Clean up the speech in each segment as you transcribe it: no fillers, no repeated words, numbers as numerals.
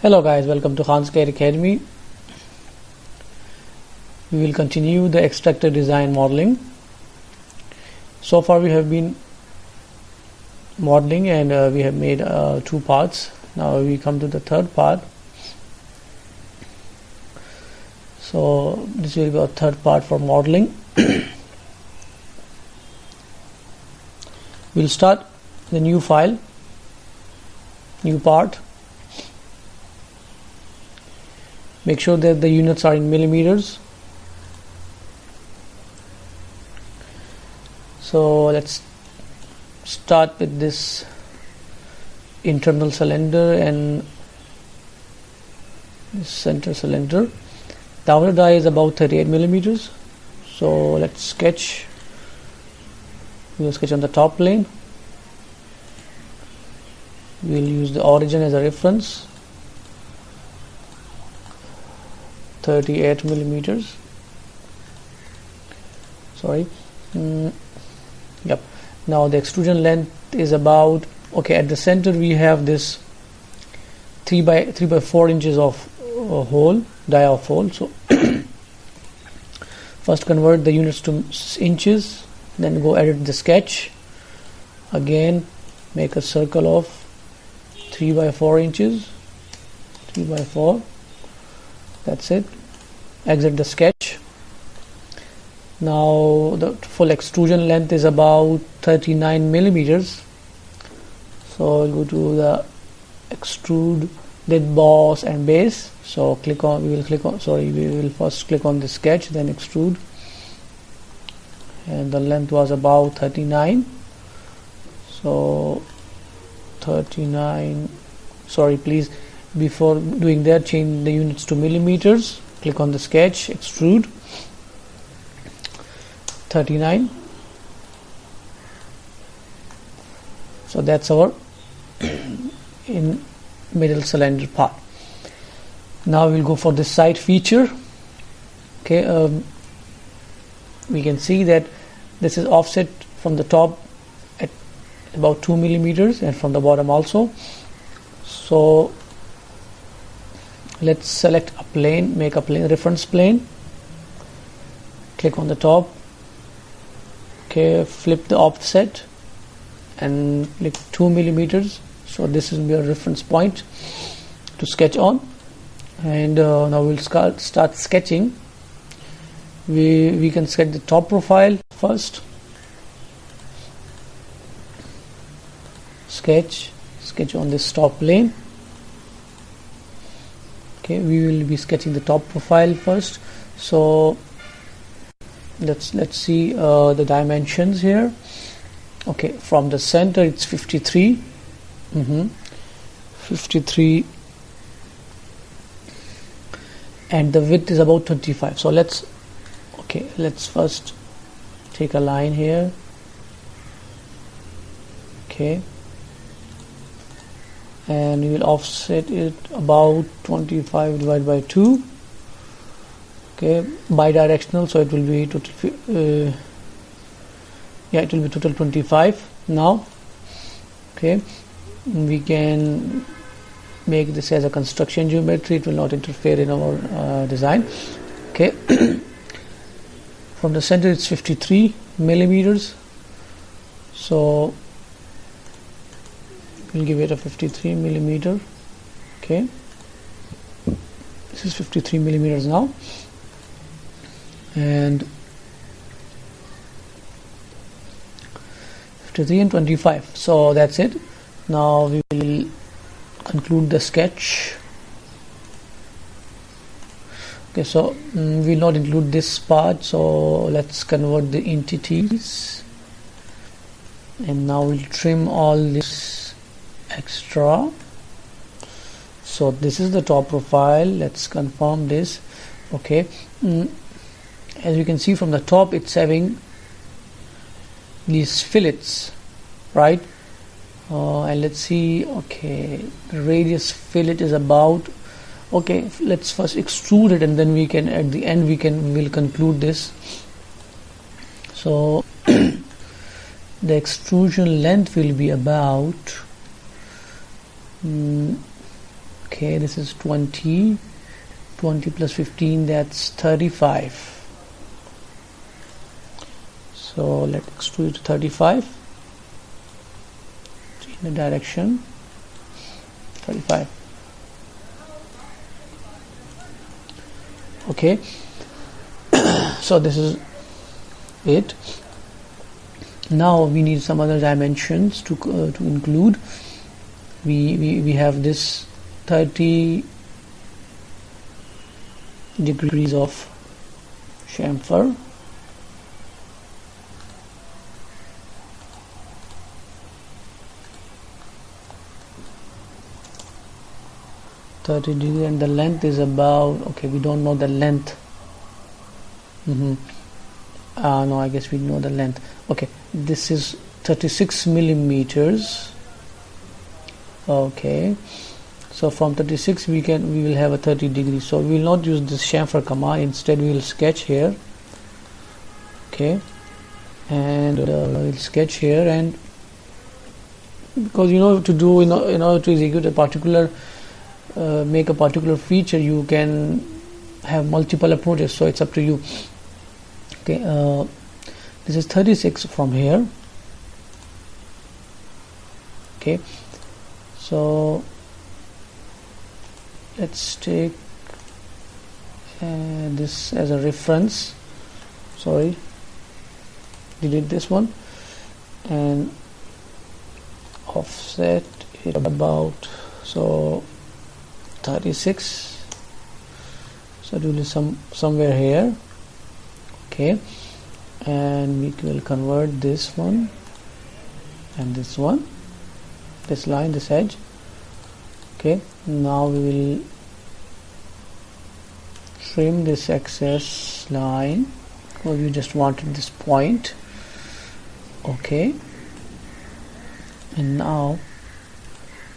Hello guys, welcome to Khan's Care Academy. We will continue the extractor design modeling. So far we have been modeling and we have made two parts. Now we come to the third part. So this will be our third part for modeling. We'll start the new file, new part. Make sure that the units are in millimeters. So let's start with this internal cylinder and this center cylinder. The outer die is about 38 millimeters. So let's sketch. We'll sketch on the top plane. We'll use the origin as a reference. 38 millimeters. Sorry. Yep. Now the extrusion length is about, okay, at the center we have this 3 by 4 inches of hole, die of hole. So first convert the units to inches, then go edit the sketch. Again make a circle of 3 by 4 inches, 3 by 4. That's it. Exit the sketch. Now the full extrusion length is about 39 millimeters. So I'll go to the extrude, then boss and base. So we will first click on the sketch, then extrude, and the length was about 39. So 39. Sorry, please. Before doing that, change the units to millimeters. Click on the sketch, extrude, 39. So that's our in middle cylinder part. Now we'll go for the side feature. Okay, we can see that this is offset from the top at about 2 millimeters and from the bottom also. So let's select a plane, make a plane, reference plane, click on the top, okay, flip the offset and click 2 millimeters. So this is your reference point to sketch on. And now we'll start sketching. We can sketch the top profile first. Sketch on this top plane. Okay, we will be sketching the top profile first. So let's see the dimensions here. Okay, from the center it's 53. 53, and the width is about 25. So let's first take a line here. Okay, and we will offset it about 25 divided by 2. Okay, bidirectional, so it will be total it will be total 25 now. Okay, we can make this as a construction geometry. It will not interfere in our design. Okay, from the center it's 53 millimeters. So we'll give it a 53 millimeter. Okay, this is 53 millimeters now, and 53 and 25. So that's it. Now we will conclude the sketch. Okay, so we'll not include this part, so let's convert the entities, and now we'll trim all this extra. So this is the top profile. Let's confirm this. Okay, as you can see from the top, it's having these fillets, right? And let's see. Okay, the radius fillet is about, okay, let's first extrude it, and then we can, at the end, we'll conclude this. So the extrusion length will be about Okay, this is 20 plus 15, that's 35. So let's extrude to 35, in the direction 35. Okay, so this is it. Now we need some other dimensions to include. We have this 30 degrees of chamfer. And the length is about, okay, we don't know the length. No, I guess we know the length. Okay, this is 36 millimeters. Okay, so from 36 we will have a 30 degrees. So we will not use this chamfer command. Instead we will sketch here. Okay, and we'll sketch here, and because in order to execute a particular make a particular feature, you can have multiple approaches, so it's up to you. Okay, this is 36 from here. Okay, so let's take this as a reference. Sorry, delete this one, and offset it about, so 36, so it will be somewhere here. Okay, and we will convert this one and this one, this line, this edge. Okay, now we will trim this excess line because we just wanted this point. Okay, and now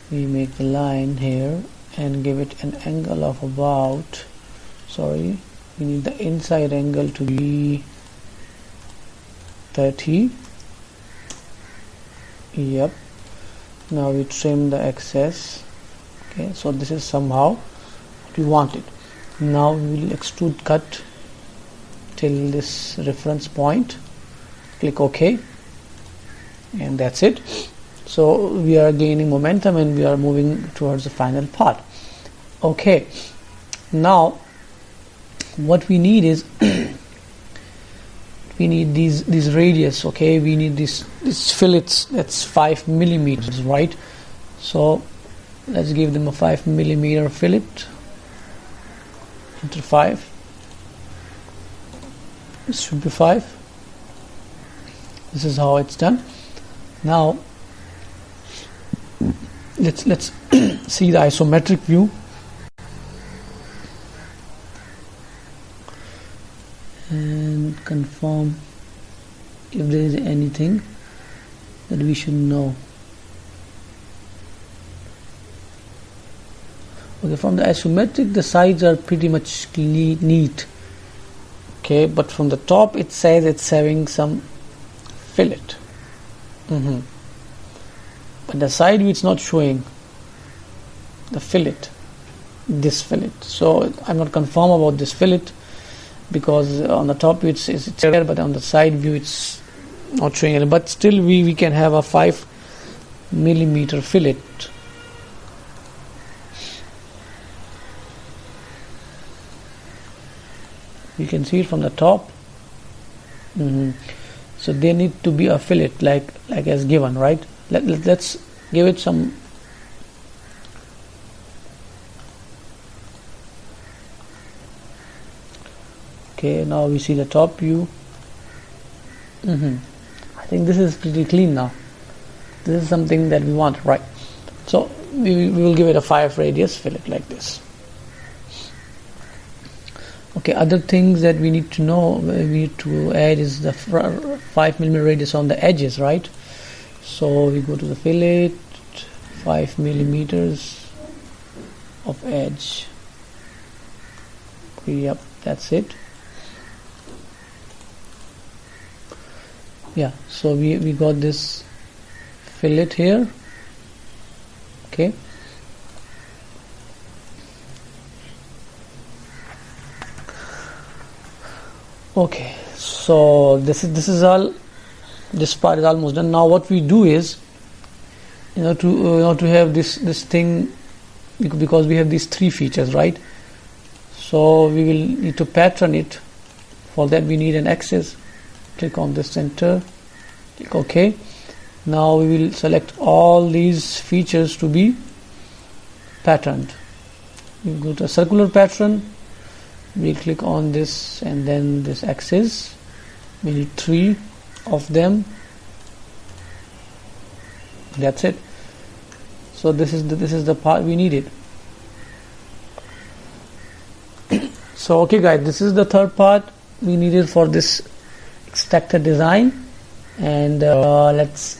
we make the line here and give it an angle of about, sorry, we need the inside angle to be 30. Yep, now we trim the excess. Okay, so this is somehow what we wanted. Now we will extrude cut till this reference point, click OK, and that's it. So we are gaining momentum and we are moving towards the final part. Okay, now what we need is we need these radius. Okay, we need these fillets. That's 5 millimeters, right? So let's give them a 5 millimeter fillet. Enter 5. This should be 5. This is how it's done. Now let's see the isometric view. And confirm if there is anything that we should know. Okay, from the isometric the sides are pretty much neat. Okay, but from the top it says it's having some fillet. But the side view it's not showing the fillet, this fillet. So I'm not confirm about this fillet, because on the top it's there, but on the side view it's not showing it. But still we can have a 5 millimeter fillet. You can see it from the top. So they need to be a fillet like as given, right? Let's give it some. Okay, now we see the top view. I think this is pretty clean now. This is something that we want, right? So we will give it a 5 radius fillet like this. Okay, other things that we need to know, we need to add is the 5 millimeter radius on the edges, right? So we go to the fillet, 5 millimeters of edge. Yep, that's it. Yeah, so we got this fillet here. Okay, Okay, so this is all, this part is almost done. Now what we do is, to have this thing, because we have these three features, right? So we will need to pattern it. For that we need an axis. Click on the center, click OK. Now we will select all these features to be patterned. We go to a circular pattern, we click on this and then this axis. We need 3 of them. That's it. So this is the part we needed. So okay guys, this is the third part we needed for this extractor design, and let's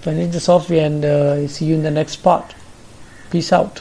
finish the software and see you in the next part. Peace out.